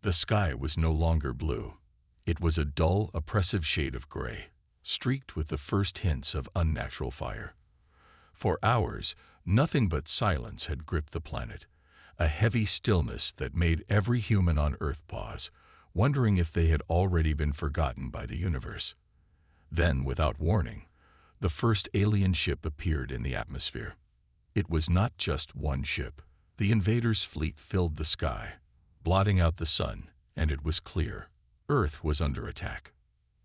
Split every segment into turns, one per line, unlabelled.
The sky was no longer blue. It was a dull, oppressive shade of gray, streaked with the first hints of unnatural fire. For hours, nothing but silence had gripped the planet, a heavy stillness that made every human on Earth pause, wondering if they had already been forgotten by the universe. Then, without warning, the first alien ship appeared in the atmosphere. It was not just one ship. The invaders' fleet filled the sky, blotting out the sun, and it was clear. Earth was under attack.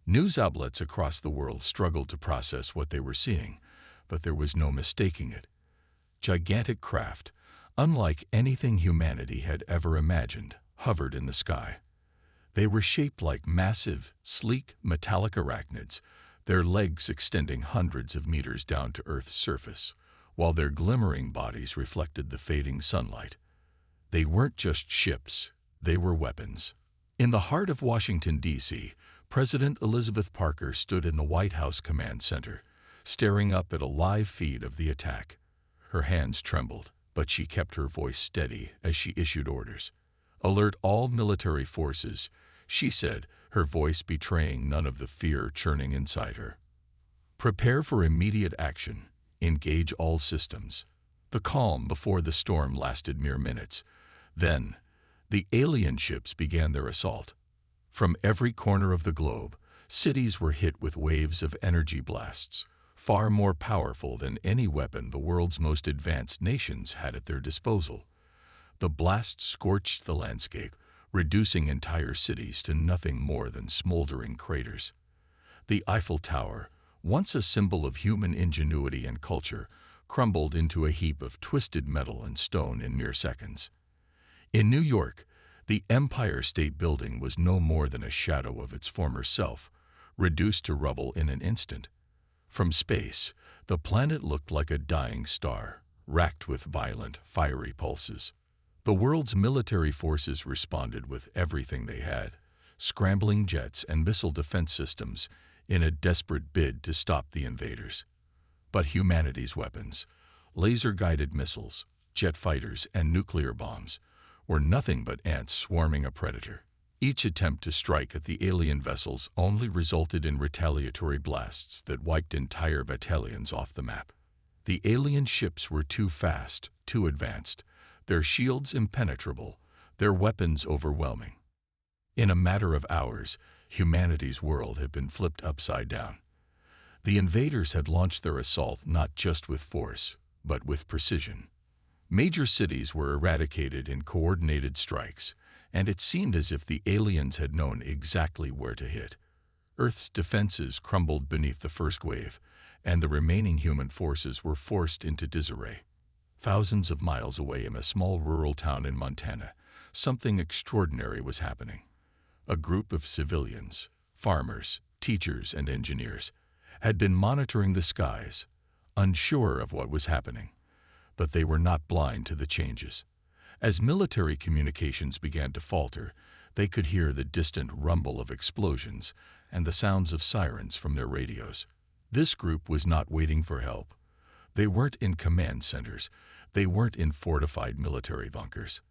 News outlets across the world struggled to process what they were seeing, but there was no mistaking it. Gigantic craft, unlike anything humanity had ever imagined, hovered in the sky. They were shaped like massive, sleek, metallic arachnids, their legs extending hundreds of meters down to Earth's surface, while their glimmering bodies reflected the fading sunlight. They weren't just ships, they were weapons. In the heart of Washington, D.C., President Elizabeth Parker stood in the White House Command Center, staring up at a live feed of the attack. Her hands trembled, but she kept her voice steady as she issued orders. "Alert all military forces," she said, her voice betraying none of the fear churning inside her. "Prepare for immediate action. Engage all systems." The calm before the storm lasted mere minutes. Then, the alien ships began their assault. From every corner of the globe, cities were hit with waves of energy blasts, far more powerful than any weapon the world's most advanced nations had at their disposal. The blasts scorched the landscape, reducing entire cities to nothing more than smoldering craters. The Eiffel Tower, once a symbol of human ingenuity and culture, crumbled into a heap of twisted metal and stone in mere seconds. In New York, the Empire State Building was no more than a shadow of its former self, reduced to rubble in an instant. From space, the planet looked like a dying star, racked with violent, fiery pulses. The world's military forces responded with everything they had, scrambling jets and missile defense systems, in a desperate bid to stop the invaders. But humanity's weapons, laser-guided missiles, jet fighters, and nuclear bombs, were nothing but ants swarming a predator. Each attempt to strike at the alien vessels only resulted in retaliatory blasts that wiped entire battalions off the map. The alien ships were too fast, too advanced, their shields impenetrable, their weapons overwhelming. In a matter of hours, humanity's world had been flipped upside down. The invaders had launched their assault not just with force, but with precision. Major cities were eradicated in coordinated strikes, and it seemed as if the aliens had known exactly where to hit. Earth's defenses crumbled beneath the first wave, and the remaining human forces were forced into disarray. Thousands of miles away in a small rural town in Montana, something extraordinary was happening. A group of civilians, farmers, teachers, and engineers had been monitoring the skies, unsure of what was happening. But they were not blind to the changes. As military communications began to falter, they could hear the distant rumble of explosions and the sounds of sirens from their radios. This group was not waiting for help. They weren't in command centers. They weren't in fortified military bunkers.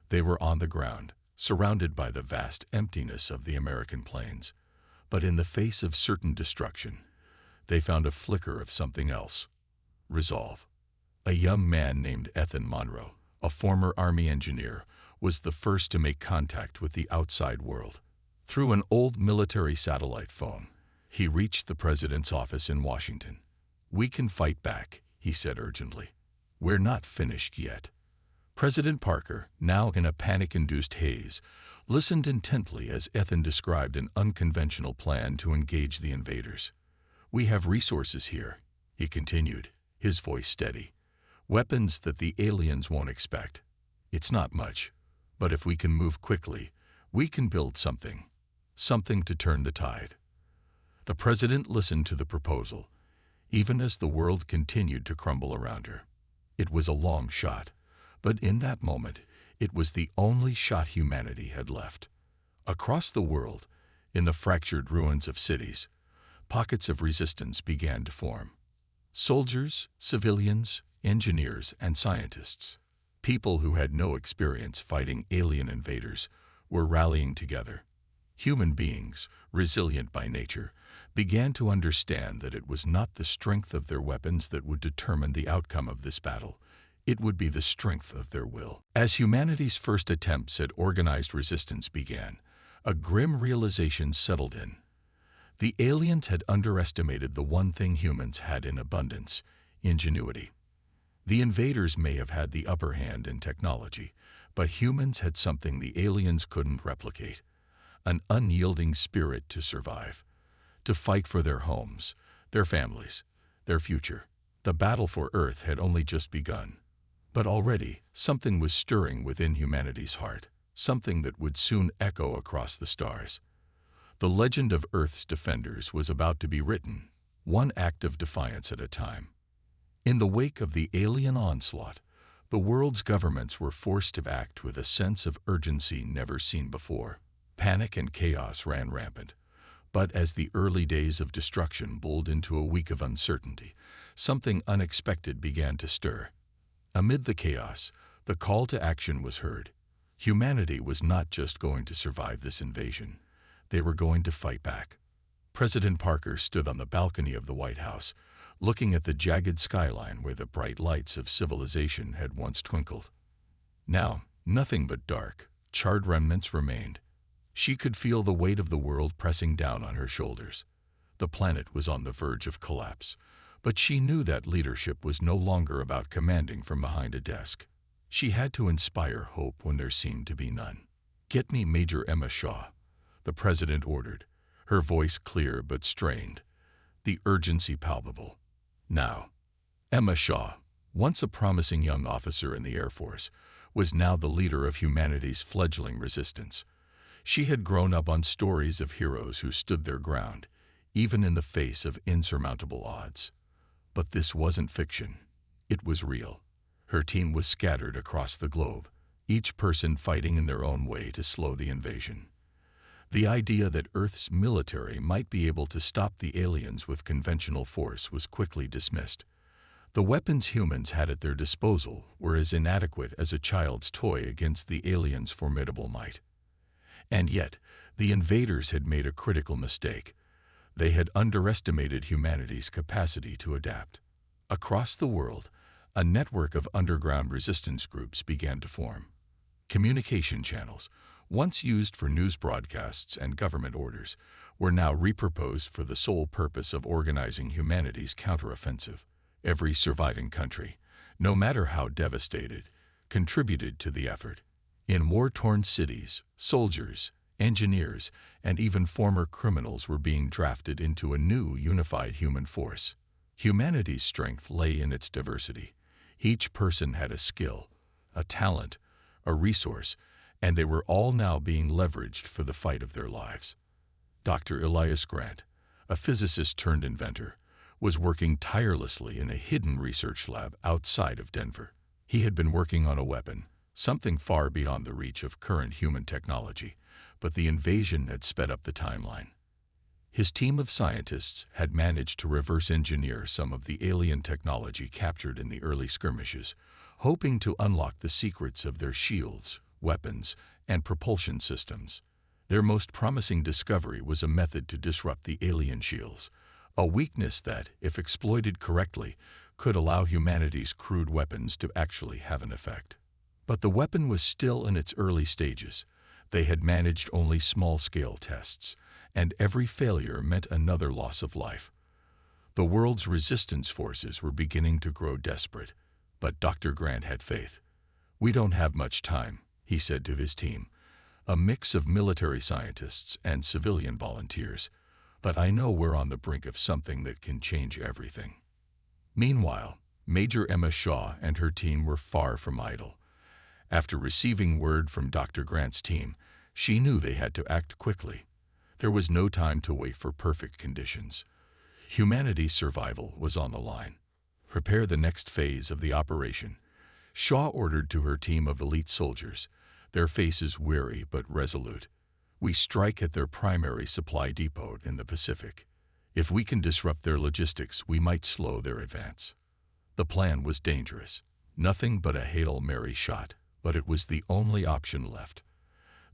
They were on the ground, surrounded by the vast emptiness of the American plains. But in the face of certain destruction, they found a flicker of something else: resolve. A young man named Ethan Monroe, a former Army engineer, was the first to make contact with the outside world. Through an old military satellite phone, he reached the president's office in Washington. "We can fight back," he said urgently. "We're not finished yet." President Parker, now in a panic-induced haze, listened intently as Ethan described an unconventional plan to engage the invaders. "We have resources here," he continued, his voice steady. "Weapons that the aliens won't expect. It's not much, but if we can move quickly, we can build something to turn the tide." The president listened to the proposal, even as the world continued to crumble around her. It was a long shot, but in that moment, it was the only shot humanity had left. Across the world, in the fractured ruins of cities, pockets of resistance began to form. Soldiers, civilians, engineers, and scientists, people who had no experience fighting alien invaders, were rallying together. Human beings, resilient by nature, began to understand that it was not the strength of their weapons that would determine the outcome of this battle. It would be the strength of their will. As humanity's first attempts at organized resistance began, a grim realization settled in. The aliens had underestimated the one thing humans had in abundance: ingenuity. The invaders may have had the upper hand in technology, but humans had something the aliens couldn't replicate: an unyielding spirit to survive, to fight for their homes, their families, their future. The battle for Earth had only just begun. But already, something was stirring within humanity's heart, something that would soon echo across the stars. The legend of Earth's defenders was about to be written, one act of defiance at a time. In the wake of the alien onslaught, the world's governments were forced to act with a sense of urgency never seen before. Panic and chaos ran rampant. But as the early days of destruction bowled into a week of uncertainty, something unexpected began to stir. Amid the chaos, the call to action was heard. Humanity was not just going to survive this invasion. They were going to fight back. President Parker stood on the balcony of the White House, looking at the jagged skyline where the bright lights of civilization had once twinkled. Now, nothing but dark, charred remnants remained. She could feel the weight of the world pressing down on her shoulders. The planet was on the verge of collapse, but she knew that leadership was no longer about commanding from behind a desk. She had to inspire hope when there seemed to be none. "Get me Major Emma Shaw," the president ordered, her voice clear but strained, the urgency palpable. Now, Emma Shaw, once a promising young officer in the Air Force, was now the leader of humanity's fledgling resistance. She had grown up on stories of heroes who stood their ground, even in the face of insurmountable odds. But this wasn't fiction. It was real. Her team was scattered across the globe, each person fighting in their own way to slow the invasion. The idea that Earth's military might be able to stop the aliens with conventional force was quickly dismissed. The weapons humans had at their disposal were as inadequate as a child's toy against the aliens' formidable might. And yet, the invaders had made a critical mistake. They had underestimated humanity's capacity to adapt. Across the world, a network of underground resistance groups began to form. Communication channels, once used for news broadcasts and government orders, were now repurposed for the sole purpose of organizing humanity's counteroffensive. Every surviving country, no matter how devastated, contributed to the effort. In war-torn cities, soldiers, engineers, and even former criminals were being drafted into a new unified human force. Humanity's strength lay in its diversity. Each person had a skill, a talent, a resource, and they were all now being leveraged for the fight of their lives. Dr. Elias Grant, a physicist turned inventor, was working tirelessly in a hidden research lab outside of Denver. He had been working on a weapon, something far beyond the reach of current human technology, but the invasion had sped up the timeline. His team of scientists had managed to reverse engineer some of the alien technology captured in the early skirmishes, hoping to unlock the secrets of their shields, weapons, and propulsion systems. Their most promising discovery was a method to disrupt the alien shields, a weakness that, if exploited correctly, could allow humanity's crude weapons to actually have an effect. But the weapon was still in its early stages. They had managed only small-scale tests, and every failure meant another loss of life. The world's resistance forces were beginning to grow desperate, but Dr. Grant had faith. "We don't have much time," he said to his team, a mix of military scientists and civilian volunteers, "but I know we're on the brink of something that can change everything." Meanwhile, Major Emma Shaw and her team were far from idle. After receiving word from Dr. Grant's team, she knew they had to act quickly. There was no time to wait for perfect conditions. Humanity's survival was on the line. "Prepare the next phase of the operation," Shaw ordered to her team of elite soldiers, their faces weary but resolute. "We strike at their primary supply depot in the Pacific. If we can disrupt their logistics, we might slow their advance." The plan was dangerous, nothing but a Hail Mary shot, but it was the only option left.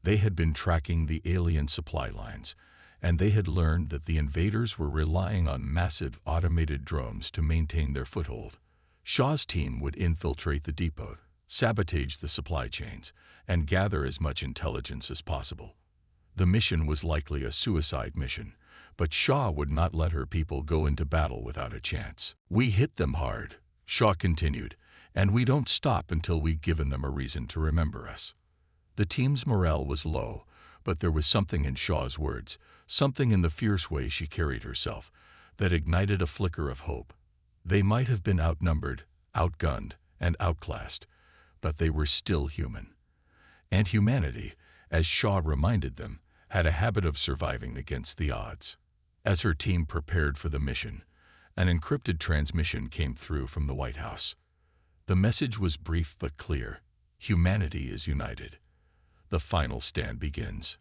They had been tracking the alien supply lines, and they had learned that the invaders were relying on massive automated drones to maintain their foothold. Shaw's team would infiltrate the depot, sabotage the supply chains, and gather as much intelligence as possible. The mission was likely a suicide mission, but Shaw would not let her people go into battle without a chance. "We hit them hard," Shaw continued, "and we don't stop until we've given them a reason to remember us." The team's morale was low, but there was something in Shaw's words, something in the fierce way she carried herself, that ignited a flicker of hope. They might have been outnumbered, outgunned, and outclassed, but they were still human. And humanity, as Shaw reminded them, had a habit of surviving against the odds. As her team prepared for the mission, an encrypted transmission came through from the White House. The message was brief but clear. Humanity is united. The final stand begins.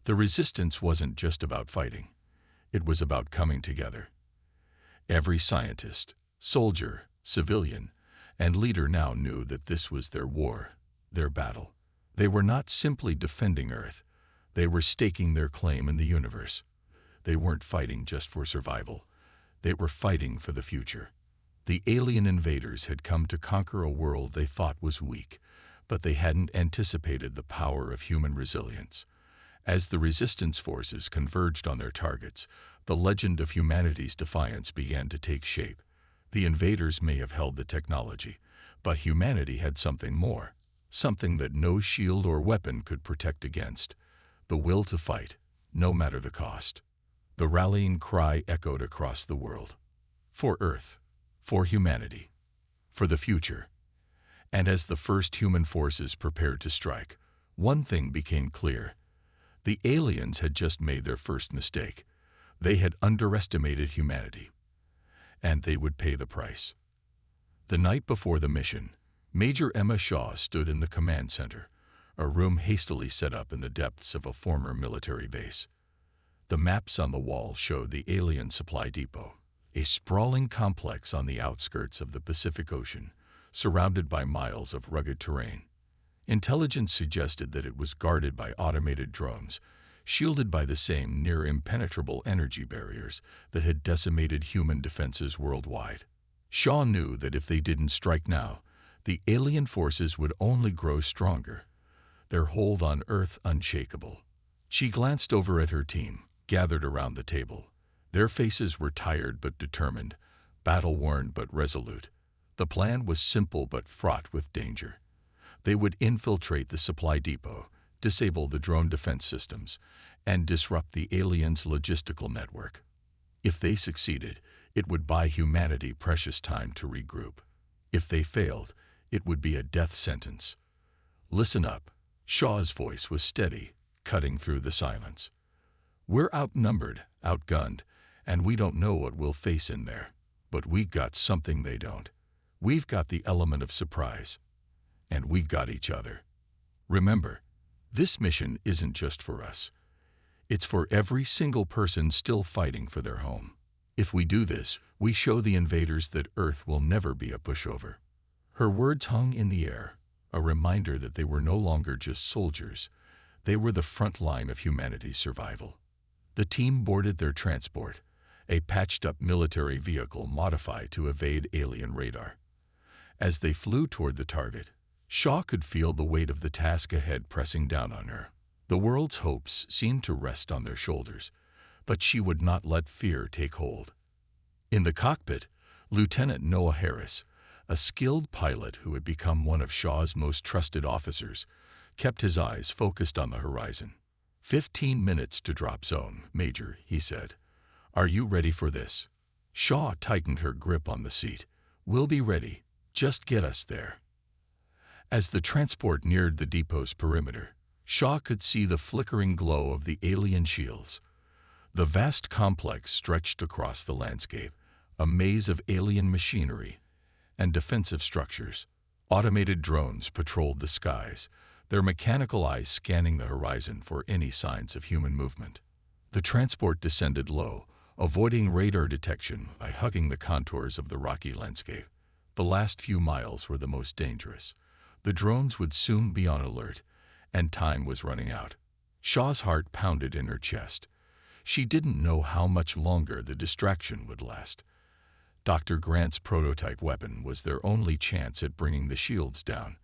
The resistance wasn't just about fighting. It was about coming together. Every scientist, soldier, civilian, and leader now knew that this was their war, their battle. They were not simply defending Earth. They were staking their claim in the universe. They weren't fighting just for survival. They were fighting for the future. The alien invaders had come to conquer a world they thought was weak, but they hadn't anticipated the power of human resilience. As the resistance forces converged on their targets, the legend of humanity's defiance began to take shape. The invaders may have held the technology, but humanity had something more, something that no shield or weapon could protect against: the will to fight, no matter the cost. The rallying cry echoed across the world. For Earth, for humanity, for the future. And as the first human forces prepared to strike, one thing became clear. The aliens had just made their first mistake. They had underestimated humanity, and they would pay the price. The night before the mission, Major Emma Shaw stood in the command center, a room hastily set up in the depths of a former military base. The maps on the wall showed the alien supply depot, a sprawling complex on the outskirts of the Pacific Ocean, surrounded by miles of rugged terrain. Intelligence suggested that it was guarded by automated drones, shielded by the same near-impenetrable energy barriers that had decimated human defenses worldwide. Shaw knew that if they didn't strike now, the alien forces would only grow stronger, their hold on Earth unshakable. She glanced over at her team, gathered around the table. Their faces were tired but determined, battle-worn but resolute. The plan was simple but fraught with danger. They would infiltrate the supply depot, disable the drone defense systems, and disrupt the aliens' logistical network. If they succeeded, it would buy humanity precious time to regroup. If they failed, it would be a death sentence. "Listen up." Shaw's voice was steady, cutting through the silence. "We're outnumbered, outgunned, and we don't know what we'll face in there. But we've got something they don't. We've got the element of surprise. And we've got each other. Remember, this mission isn't just for us. It's for every single person still fighting for their home. If we do this, we show the invaders that Earth will never be a pushover." Her words hung in the air, a reminder that they were no longer just soldiers. They were the front line of humanity's survival. The team boarded their transport, a patched-up military vehicle modified to evade alien radar. As they flew toward the target, Shaw could feel the weight of the task ahead pressing down on her. The world's hopes seemed to rest on their shoulders, but she would not let fear take hold. In the cockpit, Lieutenant Noah Harris, a skilled pilot who had become one of Shaw's most trusted officers, kept his eyes focused on the horizon. 15 minutes to drop zone, Major," he said. "Are you ready for this?" Shaw tightened her grip on the seat. "We'll be ready. Just get us there." As the transport neared the depot's perimeter, Shaw could see the flickering glow of the alien shields. The vast complex stretched across the landscape, a maze of alien machinery and defensive structures. Automated drones patrolled the skies, their mechanical eyes scanning the horizon for any signs of human movement. The transport descended low, avoiding radar detection by hugging the contours of the rocky landscape. The last few miles were the most dangerous. The drones would soon be on alert, and time was running out. Shaw's heart pounded in her chest. She didn't know how much longer the distraction would last. Dr. Grant's prototype weapon was their only chance at bringing the shields down.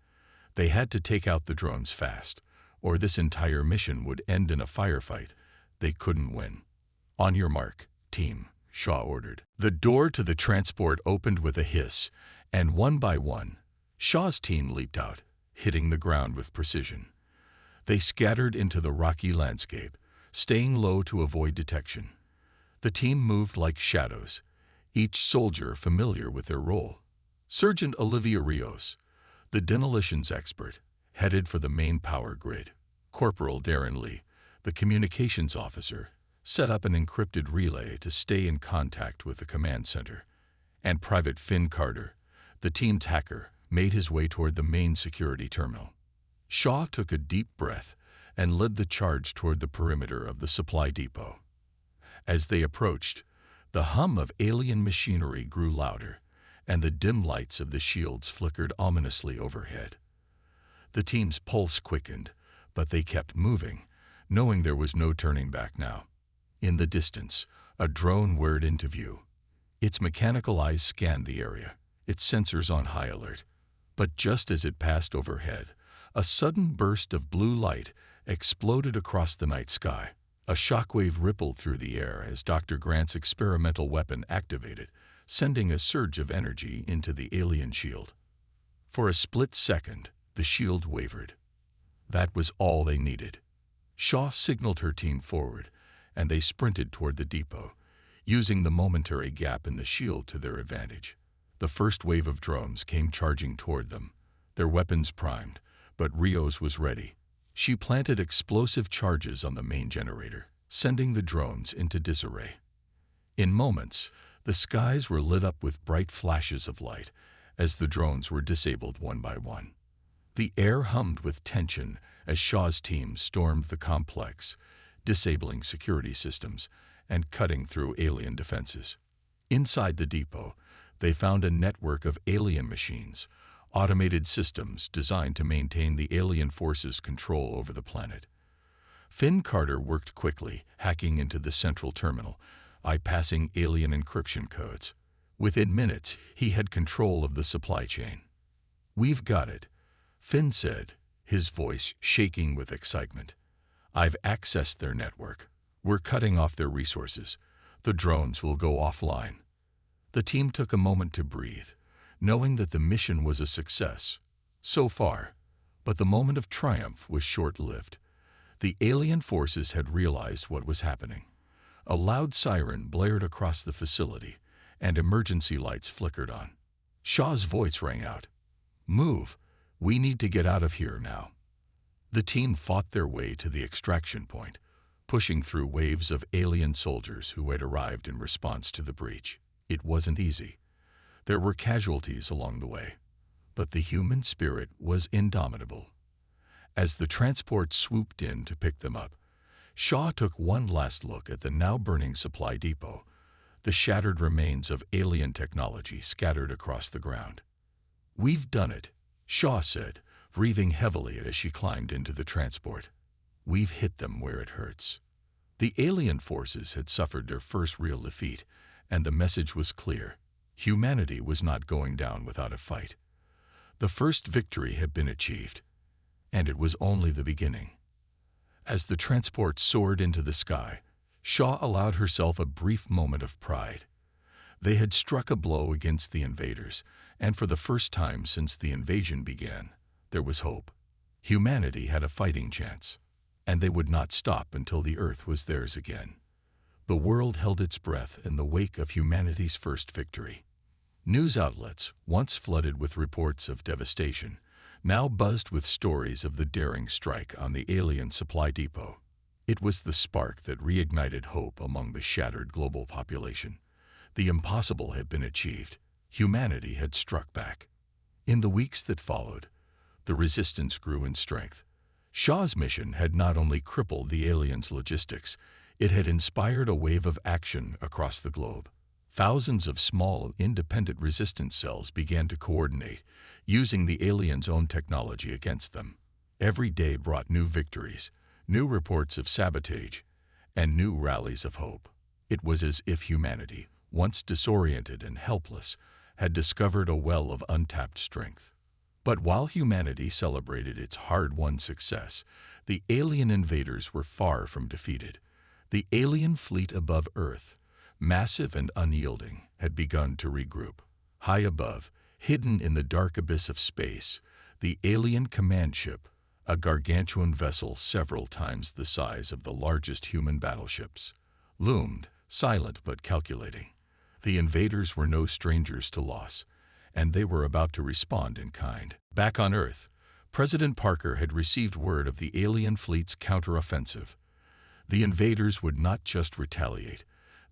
They had to take out the drones fast, or this entire mission would end in a firefight. They couldn't win. On your mark, team, Shaw ordered. The door to the transport opened with a hiss, and one by one, Shaw's team leaped out, hitting the ground with precision. They scattered into the rocky landscape, staying low to avoid detection. The team moved like shadows, each soldier familiar with their role. Sergeant Olivia Rios, the demolitions expert, headed for the main power grid. Corporal Darren Lee, the communications officer, set up an encrypted relay to stay in contact with the command center. And Private Finn Carter, the team's hacker, made his way toward the main security terminal. Shaw took a deep breath and led the charge toward the perimeter of the supply depot. As they approached, the hum of alien machinery grew louder, and the dim lights of the shields flickered ominously overhead. The team's pulse quickened, but they kept moving, knowing there was no turning back now. In the distance, a drone whirred into view. Its mechanical eyes scanned the area, its sensors on high alert. But just as it passed overhead, a sudden burst of blue light exploded across the night sky. A shockwave rippled through the air as Dr. Grant's experimental weapon activated, sending a surge of energy into the alien shield. For a split second, the shield wavered. That was all they needed. Shaw signaled her team forward, and they sprinted toward the depot, using the momentary gap in the shield to their advantage. The first wave of drones came charging toward them, their weapons primed, but Rios was ready. She planted explosive charges on the main generator, sending the drones into disarray. In moments, the skies were lit up with bright flashes of light as the drones were disabled one by one. The air hummed with tension as Shaw's team stormed the complex, disabling security systems and cutting through alien defenses. Inside the depot, they found a network of alien machines, automated systems designed to maintain the alien forces' control over the planet. Finn Carter worked quickly, hacking into the central terminal, bypassing alien encryption codes. Within minutes, he had control of the supply chain. "We've got it," Finn said, his voice shaking with excitement. "I've accessed their network. We're cutting off their resources. The drones will go offline." The team took a moment to breathe, knowing that the mission was a success, so far, but the moment of triumph was short-lived. The alien forces had realized what was happening. A loud siren blared across the facility, and emergency lights flickered on. Shaw's voice rang out. "Move! We need to get out of here now." The team fought their way to the extraction point, pushing through waves of alien soldiers who had arrived in response to the breach. It wasn't easy. There were casualties along the way, but the human spirit was indomitable. As the transport swooped in to pick them up, Shaw took one last look at the now-burning supply depot, the shattered remains of alien technology scattered across the ground. "We've done it," Shaw said, breathing heavily as she climbed into the transport. "We've hit them where it hurts." The alien forces had suffered their first real defeat, and the message was clear. Humanity was not going down without a fight. The first victory had been achieved, and it was only the beginning. As the transport soared into the sky, Shaw allowed herself a brief moment of pride. They had struck a blow against the invaders, and for the first time since the invasion began, there was hope. Humanity had a fighting chance, and they would not stop until the Earth was theirs again. The world held its breath in the wake of humanity's first victory. News outlets, once flooded with reports of devastation, now buzzed with stories of the daring strike on the alien supply depot. It was the spark that reignited hope among the shattered global population. The impossible had been achieved. Humanity had struck back. In the weeks that followed, the resistance grew in strength. Shaw's mission had not only crippled the aliens' logistics, it had inspired a wave of action across the globe. Thousands of small, independent resistance cells began to coordinate, using the aliens' own technology against them. Every day brought new victories, new reports of sabotage, and new rallies of hope. It was as if humanity, once disoriented and helpless, had discovered a well of untapped strength. But while humanity celebrated its hard-won success, the alien invaders were far from defeated. The alien fleet above Earth, massive and unyielding, had begun to regroup. High above, hidden in the dark abyss of space, the alien command ship, a gargantuan vessel several times the size of the largest human battleships, loomed, silent but calculating. The invaders were no strangers to loss, and they were about to respond in kind. Back on Earth, President Parker had received word of the alien fleet's counteroffensive. The invaders would not just retaliate,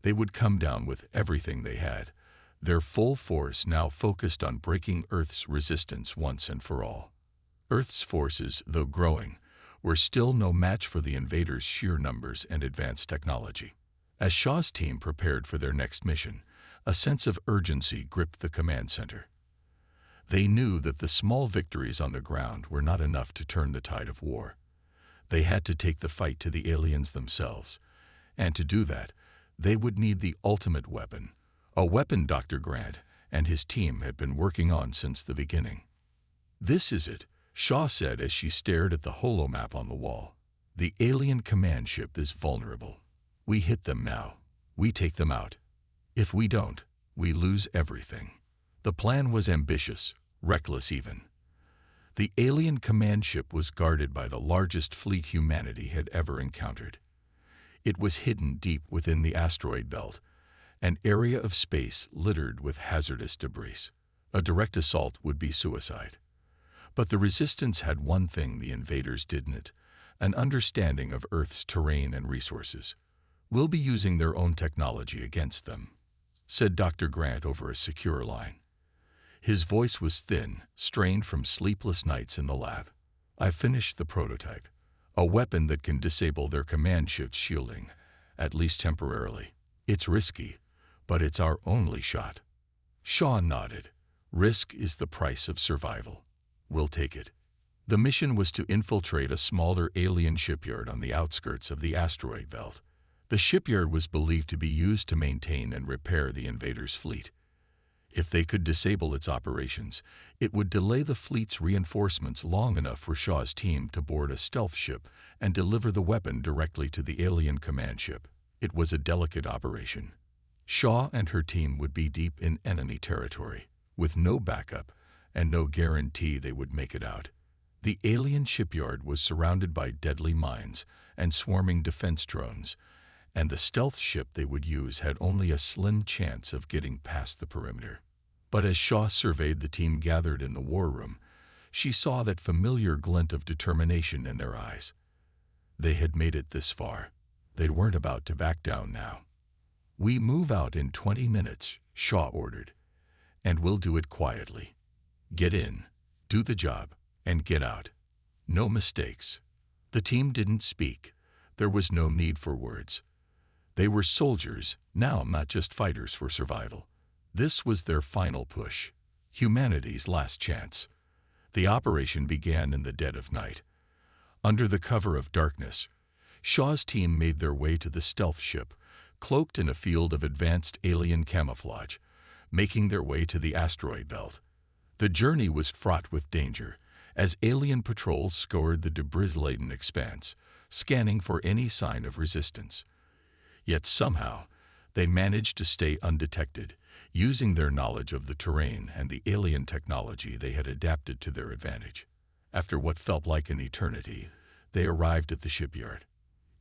they would come down with everything they had, their full force now focused on breaking Earth's resistance once and for all. Earth's forces, though growing, were still no match for the invaders' sheer numbers and advanced technology. As Shaw's team prepared for their next mission, a sense of urgency gripped the command center. They knew that the small victories on the ground were not enough to turn the tide of war. They had to take the fight to the aliens themselves, and to do that, they would need the ultimate weapon, a weapon Dr. Grant and his team had been working on since the beginning. "This is it," Shaw said as she stared at the holomap on the wall. "The alien command ship is vulnerable. We hit them now. We take them out. If we don't, we lose everything." The plan was ambitious, reckless even. The alien command ship was guarded by the largest fleet humanity had ever encountered. It was hidden deep within the asteroid belt, an area of space littered with hazardous debris. A direct assault would be suicide. But the resistance had one thing the invaders didn't, an understanding of Earth's terrain and resources. "We'll be using their own technology against them," said Dr. Grant over a secure line. His voice was thin, strained from sleepless nights in the lab. "I've finished the prototype, a weapon that can disable their command ship's shielding, at least temporarily. It's risky, but it's our only shot." Shaw nodded. "Risk is the price of survival. We'll take it." The mission was to infiltrate a smaller alien shipyard on the outskirts of the asteroid belt. The shipyard was believed to be used to maintain and repair the invaders' fleet. If they could disable its operations, it would delay the fleet's reinforcements long enough for Shaw's team to board a stealth ship and deliver the weapon directly to the alien command ship. It was a delicate operation. Shaw and her team would be deep in enemy territory, with no backup and no guarantee they would make it out. The alien shipyard was surrounded by deadly mines and swarming defense drones, and the stealth ship they would use had only a slim chance of getting past the perimeter. But as Shaw surveyed the team gathered in the war room, she saw that familiar glint of determination in their eyes. They had made it this far. They weren't about to back down now. "We move out in 20 minutes, Shaw ordered, "and we'll do it quietly. Get in, do the job, and get out. No mistakes." The team didn't speak. There was no need for words. They were soldiers, now not just fighters for survival. This was their final push, humanity's last chance. The operation began in the dead of night. Under the cover of darkness, Shaw's team made their way to the stealth ship, cloaked in a field of advanced alien camouflage, making their way to the asteroid belt. The journey was fraught with danger, as alien patrols scoured the debris-laden expanse, scanning for any sign of resistance. Yet somehow, they managed to stay undetected, using their knowledge of the terrain and the alien technology they had adapted to their advantage. After what felt like an eternity, they arrived at the shipyard.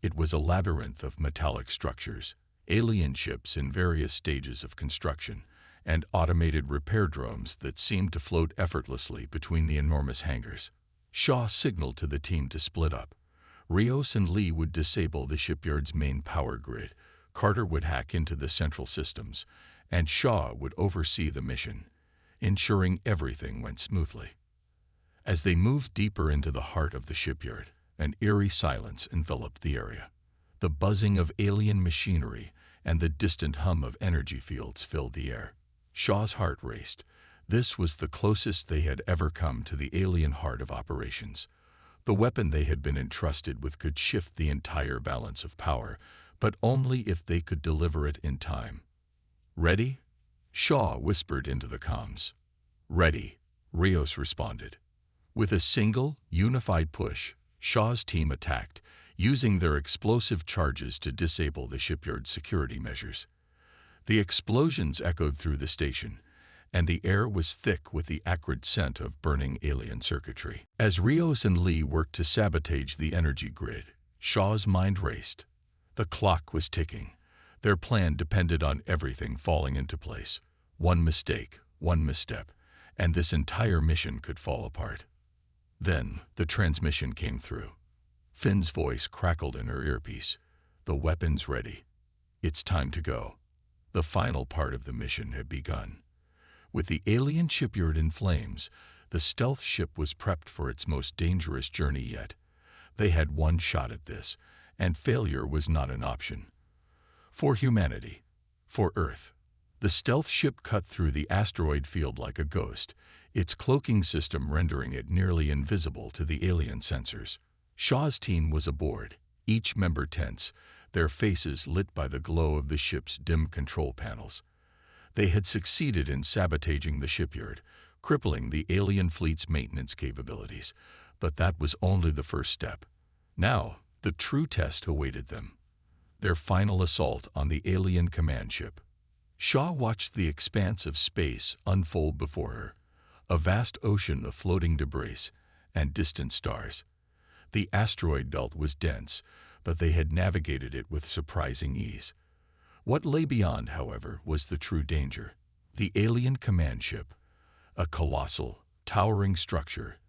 It was a labyrinth of metallic structures, alien ships in various stages of construction, and automated repair drones that seemed to float effortlessly between the enormous hangars. Shaw signaled to the team to split up. Rios and Lee would disable the shipyard's main power grid, Carter would hack into the central systems, and Shaw would oversee the mission, ensuring everything went smoothly. As they moved deeper into the heart of the shipyard, an eerie silence enveloped the area. The buzzing of alien machinery and the distant hum of energy fields filled the air. Shaw's heart raced. This was the closest they had ever come to the alien heart of operations. The weapon they had been entrusted with could shift the entire balance of power, but only if they could deliver it in time. "Ready?" Shaw whispered into the comms. "Ready," Rios responded. With a single, unified push, Shaw's team attacked, using their explosive charges to disable the shipyard's security measures. The explosions echoed through the station, and the air was thick with the acrid scent of burning alien circuitry. As Rios and Lee worked to sabotage the energy grid, Shaw's mind raced. The clock was ticking. Their plan depended on everything falling into place. One mistake, one misstep, and this entire mission could fall apart. Then the transmission came through. Finn's voice crackled in her earpiece. "The weapon's ready. It's time to go." The final part of the mission had begun. With the alien shipyard in flames, the stealth ship was prepped for its most dangerous journey yet. They had one shot at this, and failure was not an option. For humanity, for Earth, the stealth ship cut through the asteroid field like a ghost, its cloaking system rendering it nearly invisible to the alien sensors. Shaw's team was aboard, each member tense, their faces lit by the glow of the ship's dim control panels. They had succeeded in sabotaging the shipyard, crippling the alien fleet's maintenance capabilities, but that was only the first step. Now, the true test awaited them. Their final assault on the alien command ship. Shaw watched the expanse of space unfold before her, a vast ocean of floating debris and distant stars. The asteroid belt was dense, but they had navigated it with surprising ease. What lay beyond, however, was the true danger. The alien command ship, a colossal, towering structure,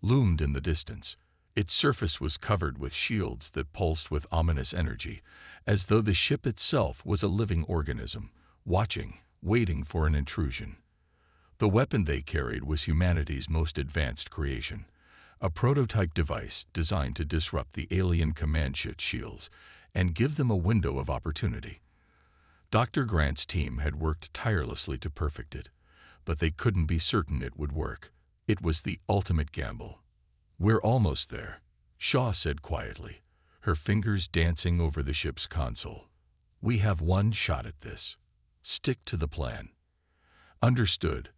loomed in the distance. Its surface was covered with shields that pulsed with ominous energy, as though the ship itself was a living organism, watching, waiting for an intrusion. The weapon they carried was humanity's most advanced creation, a prototype device designed to disrupt the alien command ship's shields and give them a window of opportunity. Dr. Grant's team had worked tirelessly to perfect it, but they couldn't be certain it would work. It was the ultimate gamble. "We're almost there," Shaw said quietly, her fingers dancing over the ship's console. "We have one shot at this. Stick to the plan." "Understood,"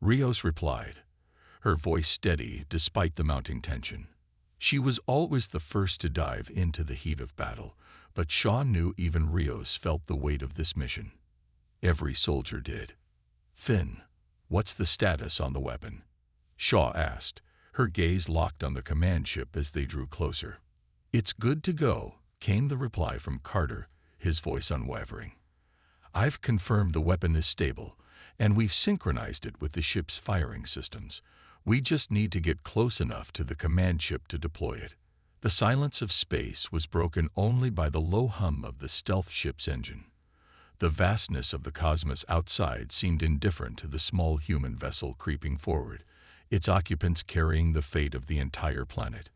Rios replied, her voice steady despite the mounting tension. She was always the first to dive into the heat of battle, but Shaw knew even Rios felt the weight of this mission. Every soldier did. "Finn, what's the status on the weapon?" Shaw asked, her gaze locked on the command ship as they drew closer. "It's good to go," came the reply from Carter, his voice unwavering. "I've confirmed the weapon is stable, and we've synchronized it with the ship's firing systems. We just need to get close enough to the command ship to deploy it." The silence of space was broken only by the low hum of the stealth ship's engine. The vastness of the cosmos outside seemed indifferent to the small human vessel creeping forward, its occupants carrying the fate of the entire planet.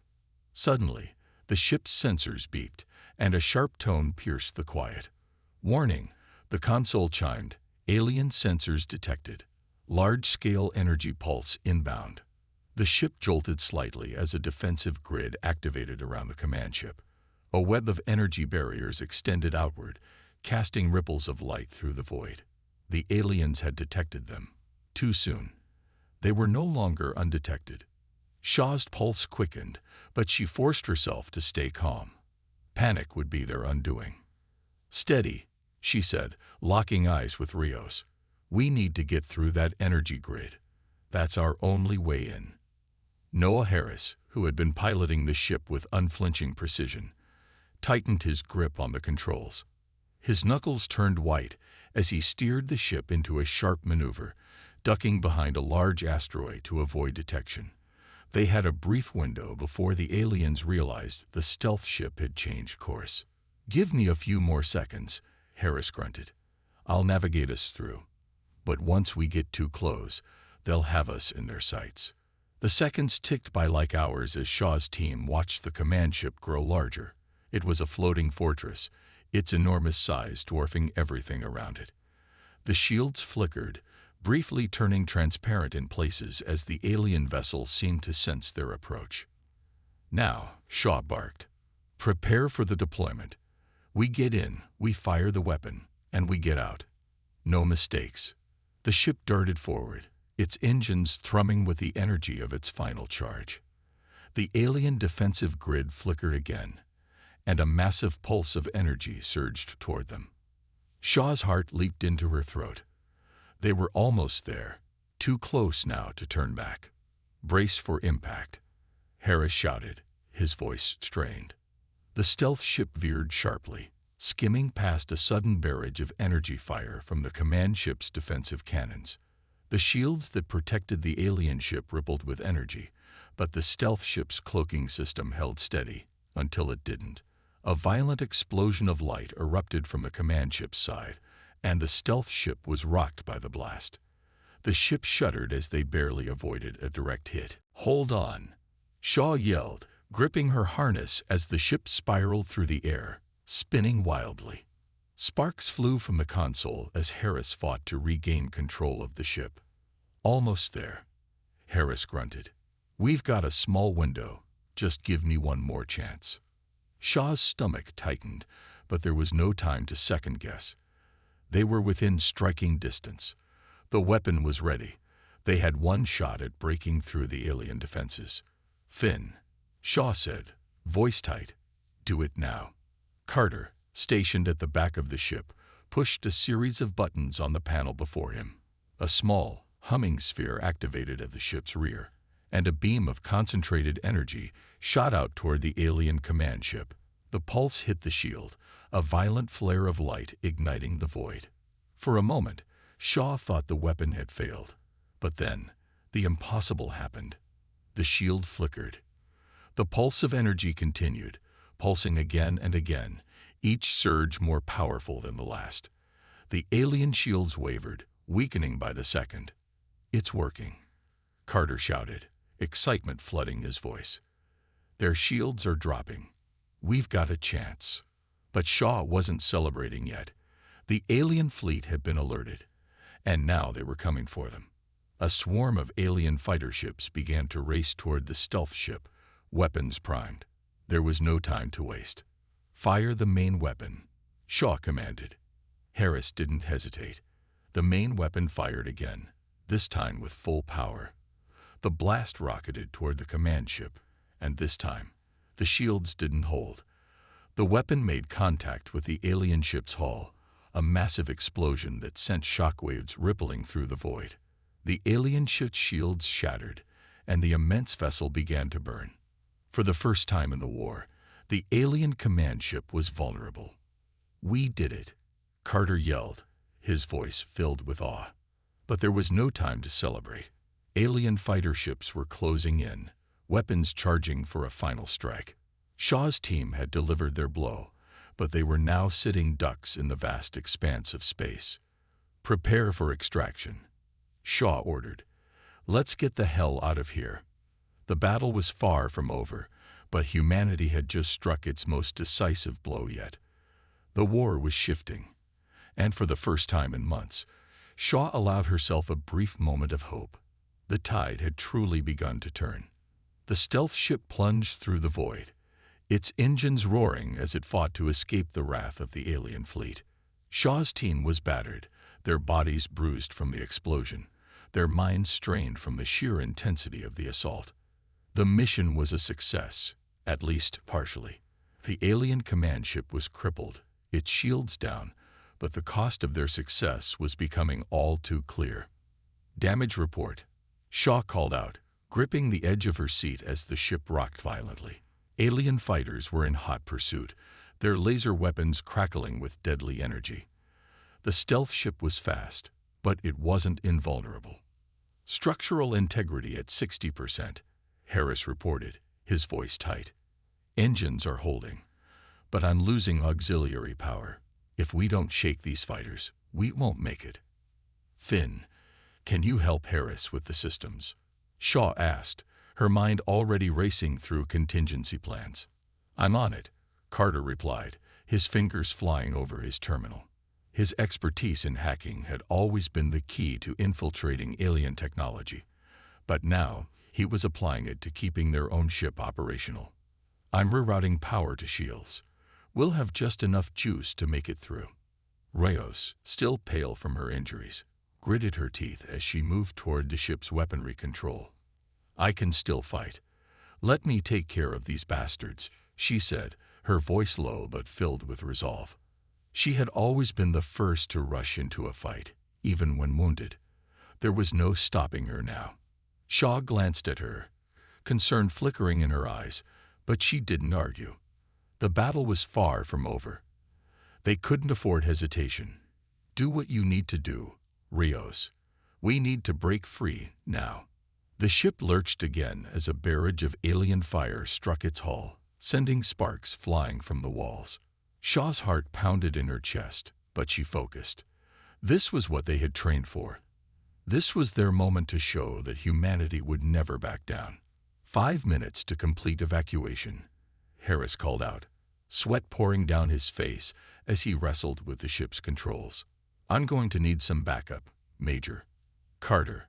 Suddenly, the ship's sensors beeped, and a sharp tone pierced the quiet. "Warning," the console chimed, "alien sensors detected. Large-scale energy pulse inbound." The ship jolted slightly as a defensive grid activated around the command ship. A web of energy barriers extended outward, casting ripples of light through the void. The aliens had detected them. Too soon. They were no longer undetected. Shaw's pulse quickened, but she forced herself to stay calm. Panic would be their undoing. "Steady," she said, locking eyes with Rios. "We need to get through that energy grid. That's our only way in." Noah Harris, who had been piloting the ship with unflinching precision, tightened his grip on the controls. His knuckles turned white as he steered the ship into a sharp maneuver, ducking behind a large asteroid to avoid detection. They had a brief window before the aliens realized the stealth ship had changed course. "Give me a few more seconds," Harris grunted. "I'll navigate us through. But once we get too close, they'll have us in their sights." The seconds ticked by like hours as Shaw's team watched the command ship grow larger. It was a floating fortress, its enormous size dwarfing everything around it. The shields flickered, briefly turning transparent in places as the alien vessel seemed to sense their approach. Now, Shaw barked. Prepare for the deployment. We get in, we fire the weapon, and we get out. No mistakes. The ship darted forward, its engines thrumming with the energy of its final charge. The alien defensive grid flickered again, and a massive pulse of energy surged toward them. Shaw's heart leaped into her throat. They were almost there, too close now to turn back. Brace for impact, Harris shouted, his voice strained. The stealth ship veered sharply, skimming past a sudden barrage of energy fire from the command ship's defensive cannons. The shields that protected the alien ship rippled with energy, but the stealth ship's cloaking system held steady until it didn't. A violent explosion of light erupted from the command ship's side, and the stealth ship was rocked by the blast. The ship shuddered as they barely avoided a direct hit. "Hold on," Shaw yelled, gripping her harness as the ship spiraled through the air, spinning wildly. Sparks flew from the console as Harris fought to regain control of the ship. "Almost there," Harris grunted. "We've got a small window. Just give me one more chance." Shaw's stomach tightened, but there was no time to second-guess. They were within striking distance. The weapon was ready. They had one shot at breaking through the alien defenses. "Finn," Shaw said, voice tight, "do it now." Carter, stationed at the back of the ship, pushed a series of buttons on the panel before him. A small, humming sphere activated at the ship's rear, and a beam of concentrated energy shot out toward the alien command ship. The pulse hit the shield, a violent flare of light igniting the void. For a moment, Shaw thought the weapon had failed. But then, the impossible happened. The shield flickered. The pulse of energy continued, pulsing again and again, each surge more powerful than the last. The alien shields wavered, weakening by the second. "It's working," Carter shouted, excitement flooding his voice. "Their shields are dropping. We've got a chance." But Shaw wasn't celebrating yet. The alien fleet had been alerted, and now they were coming for them. A swarm of alien fighter ships began to race toward the stealth ship, weapons primed. There was no time to waste. "Fire the main weapon," Shaw commanded. Harris didn't hesitate. The main weapon fired again, this time with full power. The blast rocketed toward the command ship, and this time, the shields didn't hold. The weapon made contact with the alien ship's hull, a massive explosion that sent shockwaves rippling through the void. The alien ship's shields shattered, and the immense vessel began to burn. For the first time in the war, the alien command ship was vulnerable. "We did it," Carter yelled, his voice filled with awe. But there was no time to celebrate. Alien fighter ships were closing in, weapons charging for a final strike. Shaw's team had delivered their blow, but they were now sitting ducks in the vast expanse of space. "Prepare for extraction," Shaw ordered. "Let's get the hell out of here." The battle was far from over, but humanity had just struck its most decisive blow yet. The war was shifting, and for the first time in months, Shaw allowed herself a brief moment of hope. The tide had truly begun to turn. The stealth ship plunged through the void, its engines roaring as it fought to escape the wrath of the alien fleet. Shaw's team was battered, their bodies bruised from the explosion, their minds strained from the sheer intensity of the assault. The mission was a success, at least partially. The alien command ship was crippled, its shields down, but the cost of their success was becoming all too clear. "Damage report," Shaw called out, gripping the edge of her seat as the ship rocked violently. Alien fighters were in hot pursuit, their laser weapons crackling with deadly energy. The stealth ship was fast, but it wasn't invulnerable. "Structural integrity at 60%, Harris reported, his voice tight. "Engines are holding, but I'm losing auxiliary power. If we don't shake these fighters, we won't make it." "Finn, can you help Harris with the systems?" Shaw asked, her mind already racing through contingency plans. "I'm on it," Carter replied, his fingers flying over his terminal. His expertise in hacking had always been the key to infiltrating alien technology, but now he was applying it to keeping their own ship operational. I'm rerouting power to shields. We'll have just enough juice to make it through. Rayos, still pale from her injuries, gritted her teeth as she moved toward the ship's weaponry control. I can still fight. Let me take care of these bastards, she said, her voice low but filled with resolve. She had always been the first to rush into a fight, even when wounded. There was no stopping her now. Shaw glanced at her, concern flickering in her eyes, but she didn't argue. The battle was far from over. They couldn't afford hesitation. Do what you need to do, Rios. We need to break free now. The ship lurched again as a barrage of alien fire struck its hull, sending sparks flying from the walls. Shaw's heart pounded in her chest, but she focused. This was what they had trained for. This was their moment to show that humanity would never back down. 5 minutes to complete evacuation, Harris called out, sweat pouring down his face as he wrestled with the ship's controls. I'm going to need some backup, Major. Carter,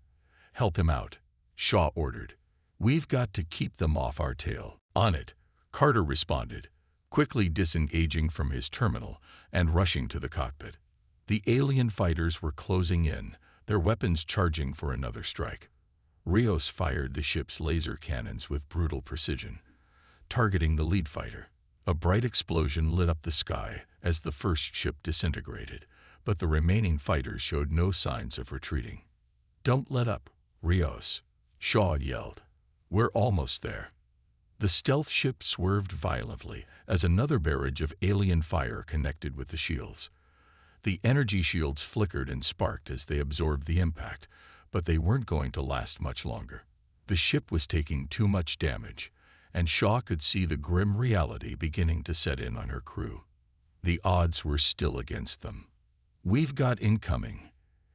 help him out, Shaw ordered. We've got to keep them off our tail. On it, Carter responded, quickly disengaging from his terminal and rushing to the cockpit. The alien fighters were closing in, their weapons charging for another strike. Rios fired the ship's laser cannons with brutal precision, targeting the lead fighter. A bright explosion lit up the sky as the first ship disintegrated, but the remaining fighters showed no signs of retreating. Don't let up, Rios, Shaw yelled. We're almost there. The stealth ship swerved violently as another barrage of alien fire connected with the shields. The energy shields flickered and sparked as they absorbed the impact, but they weren't going to last much longer. The ship was taking too much damage, and Shaw could see the grim reality beginning to set in on her crew. The odds were still against them. We've got incoming,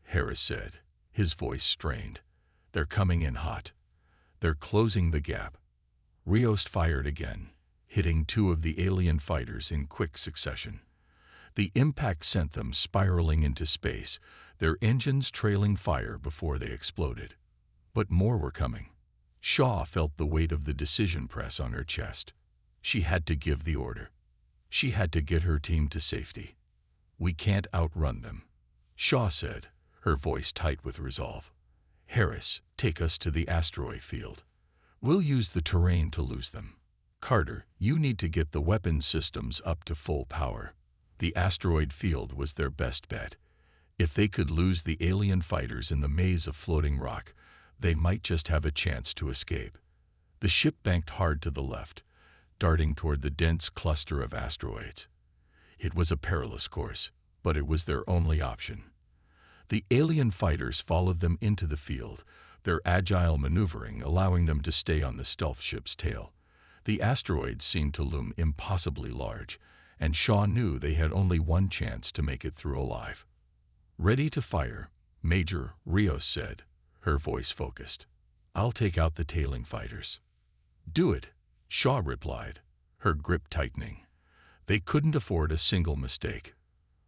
Harris said, his voice strained. They're coming in hot. They're closing the gap. Rios fired again, hitting 2 of the alien fighters in quick succession. The impact sent them spiraling into space, their engines trailing fire before they exploded. But more were coming. Shaw felt the weight of the decision press on her chest. She had to give the order. She had to get her team to safety. We can't outrun them, Shaw said, her voice tight with resolve. Harris, take us to the asteroid field. We'll use the terrain to lose them. Carter, you need to get the weapon systems up to full power. The asteroid field was their best bet. If they could lose the alien fighters in the maze of floating rock, they might just have a chance to escape. The ship banked hard to the left, darting toward the dense cluster of asteroids. It was a perilous course, but it was their only option. The alien fighters followed them into the field, their agile maneuvering allowing them to stay on the stealth ship's tail. The asteroids seemed to loom impossibly large, and Shaw knew they had only one chance to make it through alive. Ready to fire, Major, Rios said, her voice focused. I'll take out the tailing fighters. Do it, Shaw replied, her grip tightening. They couldn't afford a single mistake.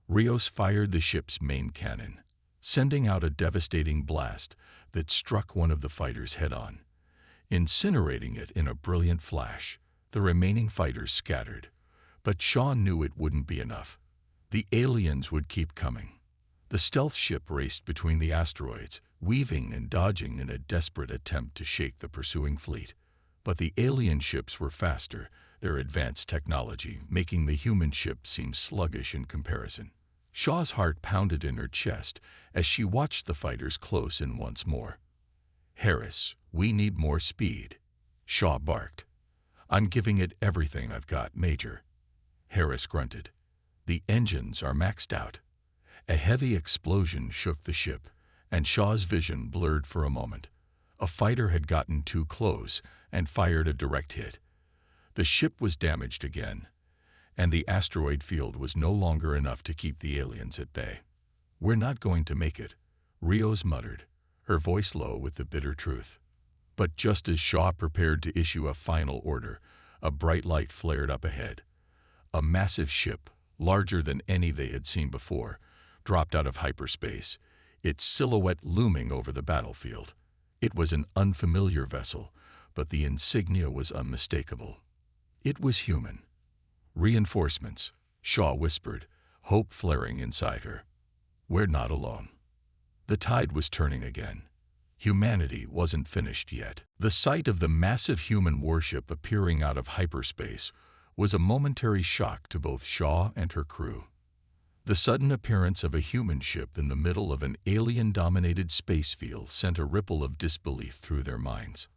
Rios fired the ship's main cannon, sending out a devastating blast that struck one of the fighters head-on. Incinerating it in a brilliant flash, the remaining fighters scattered. But Shaw knew it wouldn't be enough. The aliens would keep coming. The stealth ship raced between the asteroids, weaving and dodging in a desperate attempt to shake the pursuing fleet. But the alien ships were faster, their advanced technology making the human ship seem sluggish in comparison. Shaw's heart pounded in her chest as she watched the fighters close in once more. Harris, we need more speed, Shaw barked. I'm giving it everything I've got, Major. Harris grunted. The engines are maxed out. A heavy explosion shook the ship, and Shaw's vision blurred for a moment. A fighter had gotten too close and fired a direct hit. The ship was damaged again, and the asteroid field was no longer enough to keep the aliens at bay. We're not going to make it, Rios muttered, her voice low with the bitter truth. But just as Shaw prepared to issue a final order, a bright light flared up ahead. A massive ship, larger than any they had seen before, dropped out of hyperspace, its silhouette looming over the battlefield. It was an unfamiliar vessel, but the insignia was unmistakable. It was human. Reinforcements, Shaw whispered, hope flaring inside her. We're not alone. The tide was turning again. Humanity wasn't finished yet. The sight of the massive human warship appearing out of hyperspace was a momentary shock to both Shaw and her crew. The sudden appearance of a human ship in the middle of an alien-dominated space field sent a ripple of disbelief through their minds.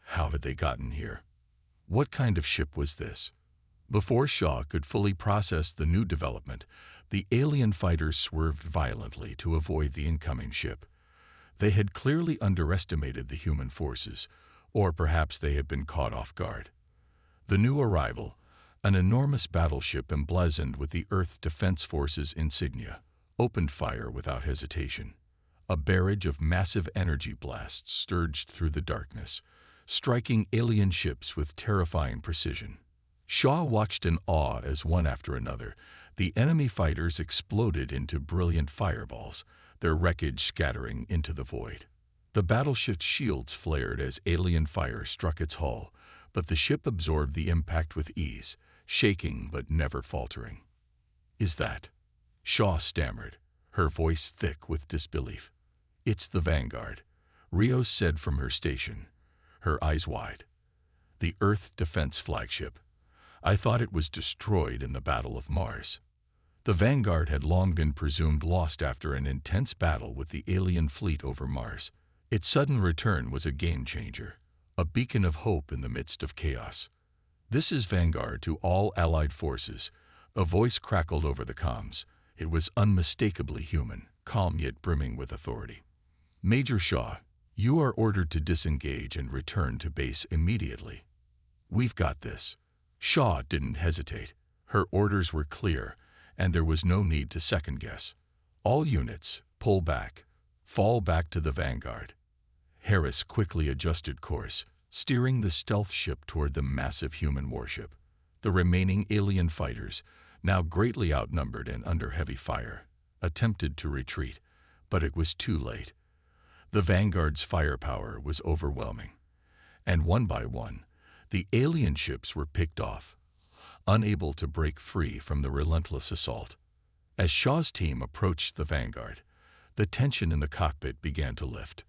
How had they gotten here? What kind of ship was this? Before Shaw could fully process the new development, the alien fighters swerved violently to avoid the incoming ship. They had clearly underestimated the human forces, or perhaps they had been caught off guard. The new arrival, an enormous battleship emblazoned with the Earth Defense Force's insignia, opened fire without hesitation. A barrage of massive energy blasts surged through the darkness, striking alien ships with terrifying precision. Shaw watched in awe as one after another, the enemy fighters exploded into brilliant fireballs, their wreckage scattering into the void. The battleship's shields flared as alien fire struck its hull, but the ship absorbed the impact with ease, shaking but never faltering. Is that? Shaw stammered, her voice thick with disbelief. It's the Vanguard, Rios said from her station, her eyes wide. The Earth Defense flagship. I thought it was destroyed in the Battle of Mars. The Vanguard had long been presumed lost after an intense battle with the alien fleet over Mars. Its sudden return was a game-changer, a beacon of hope in the midst of chaos. This is Vanguard to all Allied forces. A voice crackled over the comms. It was unmistakably human, calm yet brimming with authority. Major Shaw, you are ordered to disengage and return to base immediately. We've got this. Shaw didn't hesitate. Her orders were clear, and there was no need to second-guess. All units, pull back. Fall back to the Vanguard. Harris quickly adjusted course, steering the stealth ship toward the massive human warship. The remaining alien fighters, now greatly outnumbered and under heavy fire, attempted to retreat, but it was too late. The Vanguard's firepower was overwhelming, and one by one, the alien ships were picked off, unable to break free from the relentless assault. As Shaw's team approached the Vanguard, the tension in the cockpit began to lift.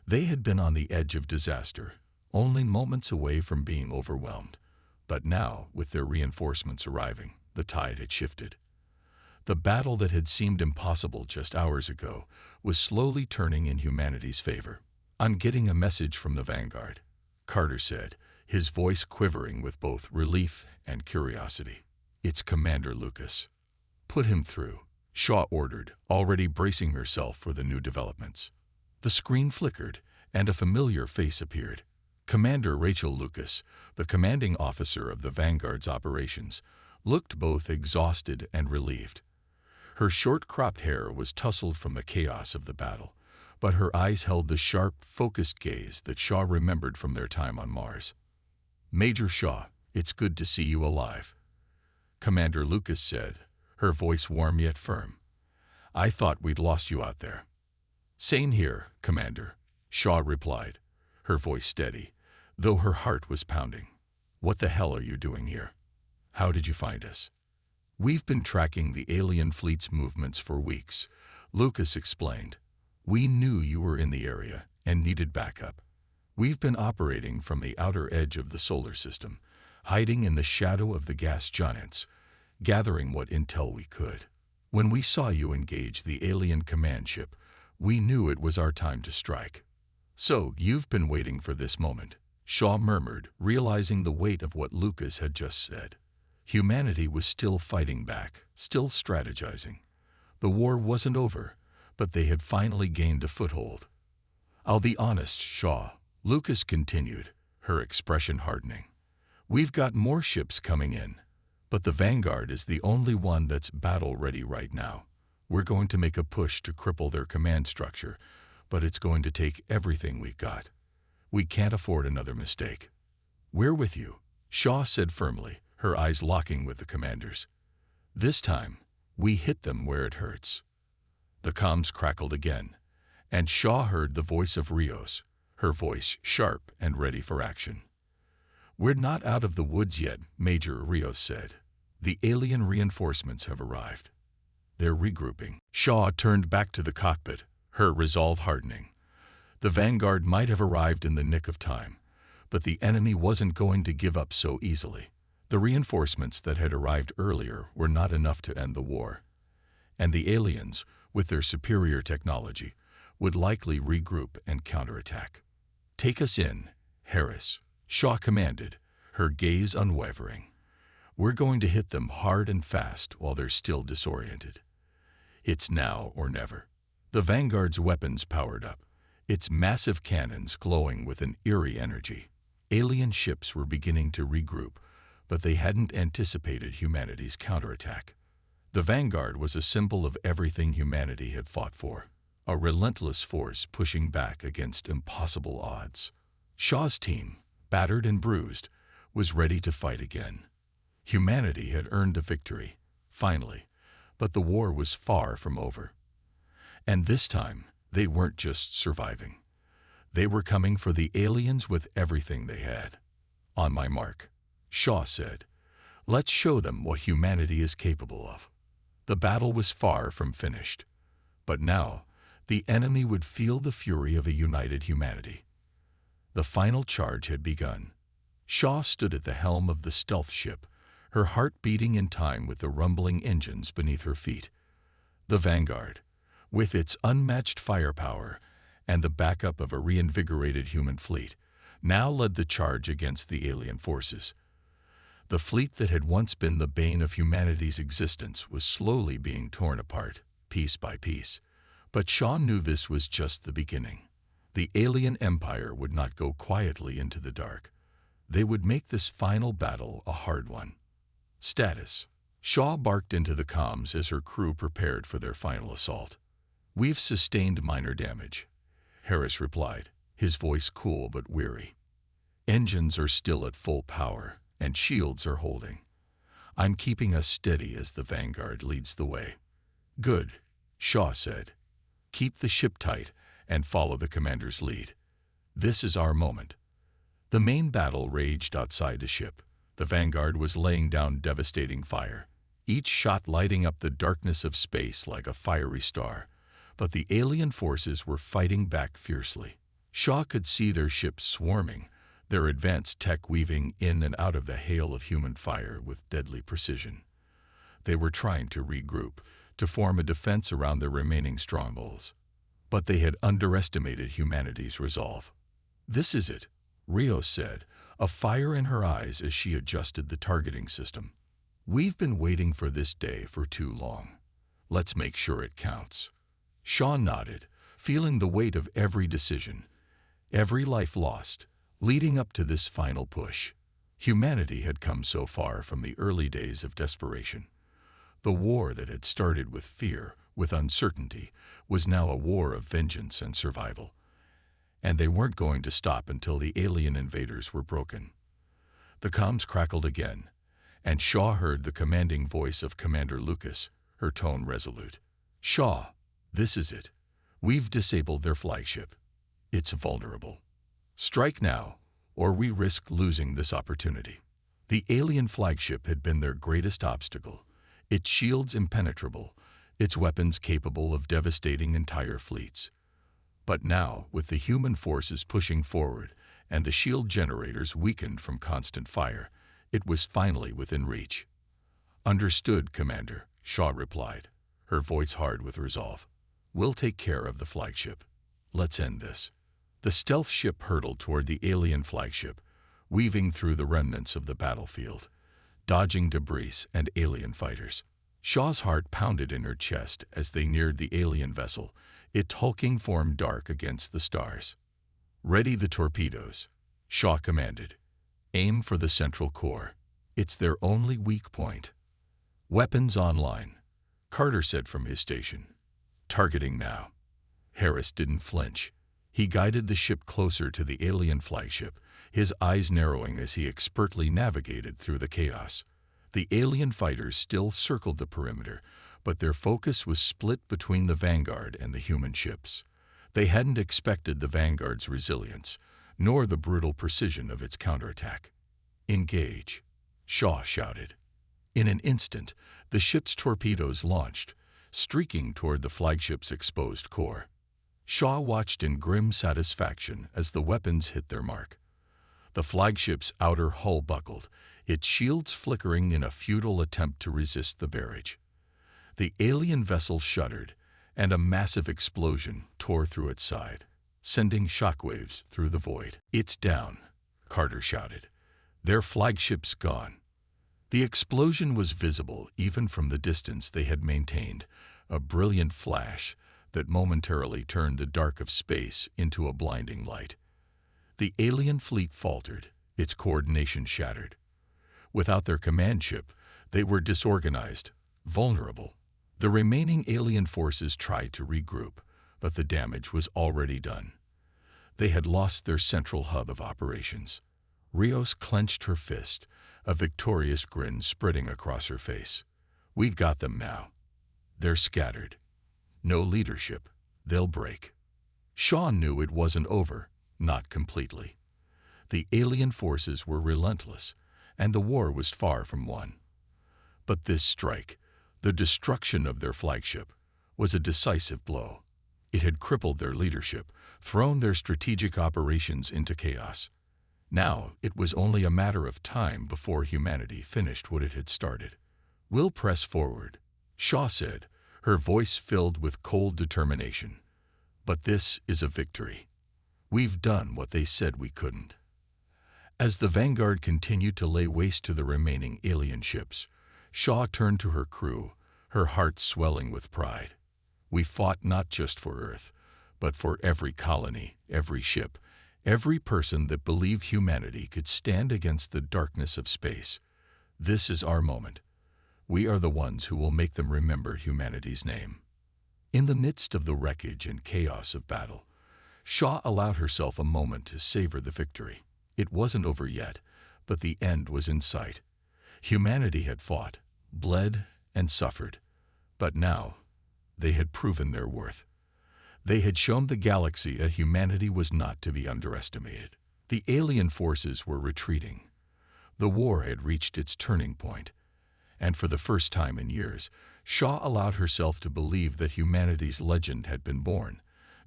They had been on the edge of disaster, only moments away from being overwhelmed. But now, with their reinforcements arriving, the tide had shifted. The battle that had seemed impossible just hours ago was slowly turning in humanity's favor. I'm getting a message from the Vanguard, Carter said, his voice quivering with both relief and curiosity. It's Commander Lucas. Put him through, Shaw ordered, already bracing herself for the new developments. The screen flickered, and a familiar face appeared. Commander Rachel Lucas, the commanding officer of the Vanguard's operations, looked both exhausted and relieved. Her short-cropped hair was tousled from the chaos of the battle, but her eyes held the sharp, focused gaze that Shaw remembered from their time on Mars. Major Shaw, it's good to see you alive, Commander Lucas said, her voice warm yet firm. I thought we'd lost you out there. Same here, Commander, Shaw replied, her voice steady, though her heart was pounding. What the hell are you doing here? How did you find us? We've been tracking the alien fleet's movements for weeks, Lucas explained. We knew you were in the area and needed backup. We've been operating from the outer edge of the solar system, hiding in the shadow of the gas giants, gathering what intel we could. When we saw you engage the alien command ship, we knew it was our time to strike. So, you've been waiting for this moment, Shaw murmured, realizing the weight of what Lucas had just said. Humanity was still fighting back, still strategizing. The war wasn't over, but they had finally gained a foothold. I'll be honest, Shaw, Lucas continued, her expression hardening. We've got more ships coming in, but the Vanguard is the only one that's battle-ready right now. We're going to make a push to cripple their command structure, but it's going to take everything we've got. We can't afford another mistake. We're with you, Shaw said firmly, her eyes locking with the commander's. This time, we hit them where it hurts. The comms crackled again, and Shaw heard the voice of Rios, her voice sharp and ready for action. "We're not out of the woods yet," Major Rios said. "The alien reinforcements have arrived. They're regrouping." Shaw turned back to the cockpit, her resolve hardening. The Vanguard might have arrived in the nick of time, but the enemy wasn't going to give up so easily. The reinforcements that had arrived earlier were not enough to end the war, and the aliens, with their superior technology, would likely regroup and counterattack. "Take us in, Harris," Shaw commanded, her gaze unwavering. "We're going to hit them hard and fast while they're still disoriented. It's now or never." The Vanguard's weapons powered up, its massive cannons glowing with an eerie energy. Alien ships were beginning to regroup, but they hadn't anticipated humanity's counterattack. The Vanguard was a symbol of everything humanity had fought for, a relentless force pushing back against impossible odds. Shaw's team, battered and bruised, was ready to fight again. Humanity had earned a victory, finally, but the war was far from over. And this time, they weren't just surviving. They were coming for the aliens with everything they had. "On my mark," Shaw said. "Let's show them what humanity is capable of." The battle was far from finished, but now the enemy would feel the fury of a united humanity. The final charge had begun. Shaw stood at the helm of the stealth ship, her heart beating in time with the rumbling engines beneath her feet. The Vanguard, with its unmatched firepower and the backup of a reinvigorated human fleet, now led the charge against the alien forces. The fleet that had once been the bane of humanity's existence was slowly being torn apart, piece by piece. But Shaw knew this was just the beginning. The alien empire would not go quietly into the dark. They would make this final battle a hard one. "Status." Shaw barked into the comms as her crew prepared for their final assault. "We've sustained minor damage," Harris replied, his voice cool but weary. "Engines are still at full power, and shields are holding. I'm keeping us steady as the Vanguard leads the way." "Good," Shaw said. "Keep the ship tight and follow the commander's lead. This is our moment." The main battle raged outside the ship. The Vanguard was laying down devastating fire, each shot lighting up the darkness of space like a fiery star. But the alien forces were fighting back fiercely. Shaw could see their ships swarming, their advanced tech weaving in and out of the hail of human fire with deadly precision. They were trying to regroup, to form a defense around their remaining strongholds. But they had underestimated humanity's resolve. "This is it," Rios said, a fire in her eyes as she adjusted the targeting system. "We've been waiting for this day for too long. Let's make sure it counts." Shaw nodded, feeling the weight of every decision, every life lost, leading up to this final push. Humanity had come so far from the early days of desperation. The war that had started with fear, with uncertainty, was now a war of vengeance and survival. And they weren't going to stop until the alien invaders were broken. The comms crackled again, and Shaw heard the commanding voice of Commander Lucas, her tone resolute. "Shaw, this is it. We've disabled their flagship. It's vulnerable. Strike now, or we risk losing this opportunity." The alien flagship had been their greatest obstacle, its shields impenetrable, its weapons capable of devastating entire fleets. But now, with the human forces pushing forward and the shield generators weakened from constant fire, it was finally within reach. "Understood, Commander," Shaw replied, her voice hard with resolve. "We'll take care of the flagship. Let's end this." The stealth ship hurtled toward the alien flagship, weaving through the remnants of the battlefield, dodging debris and alien fighters. Shaw's heart pounded in her chest as they neared the alien vessel, its hulking form dark against the stars. "Ready the torpedoes," Shaw commanded. "Aim for the central core. It's their only weak point." "Weapons online," Carter said from his station. "Targeting now." Harris didn't flinch. He guided the ship closer to the alien flagship, his eyes narrowing as he expertly navigated through the chaos. The alien fighters still circled the perimeter, but their focus was split between the Vanguard and the human ships. They hadn't expected the Vanguard's resilience, nor the brutal precision of its counterattack. "Engage," Shaw shouted. In an instant, the ship's torpedoes launched, streaking toward the flagship's exposed core. Shaw watched in grim satisfaction as the weapons hit their mark. The flagship's outer hull buckled, its shields flickering in a futile attempt to resist the barrage. The alien vessel shuddered, and a massive explosion tore through its side, sending shockwaves through the void. "It's down," Carter shouted. "Their flagship's gone." The explosion was visible even from the distance they had maintained, a brilliant flash that momentarily turned the dark of space into a blinding light. The alien fleet faltered, its coordination shattered. Without their command ship, they were disorganized, vulnerable. The remaining alien forces tried to regroup, but the damage was already done. They had lost their central hub of operations. Rios clenched her fist, a victorious grin spreading across her face. "We've got them now. They're scattered. No leadership. They'll break." Shaw knew it wasn't over, not completely. The alien forces were relentless, and the war was far from won. But this strike, the destruction of their flagship, was a decisive blow. It had crippled their leadership, thrown their strategic operations into chaos. Now it was only a matter of time before humanity finished what it had started. "We'll press forward," Shaw said, her voice filled with cold determination. "But this is a victory. We've done what they said we couldn't." As the Vanguard continued to lay waste to the remaining alien ships, Shaw turned to her crew, her heart swelling with pride. "We fought not just for Earth, but for every colony, every ship, every person that believed humanity could stand against the darkness of space. This is our moment. We are the ones who will make them remember humanity's name." In the midst of the wreckage and chaos of battle, Shaw allowed herself a moment to savor the victory. It wasn't over yet, but the end was in sight. Humanity had fought, bled, and suffered, but now they had proven their worth. They had shown the galaxy that humanity was not to be underestimated. The alien forces were retreating. The war had reached its turning point, and for the first time in years, Shaw allowed herself to believe that humanity's legend had been born,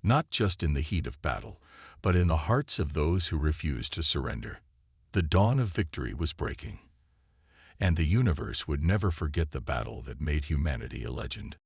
not just in the heat of battle, but in the hearts of those who refused to surrender. The dawn of victory was breaking, and the universe would never forget the battle that made humanity a legend.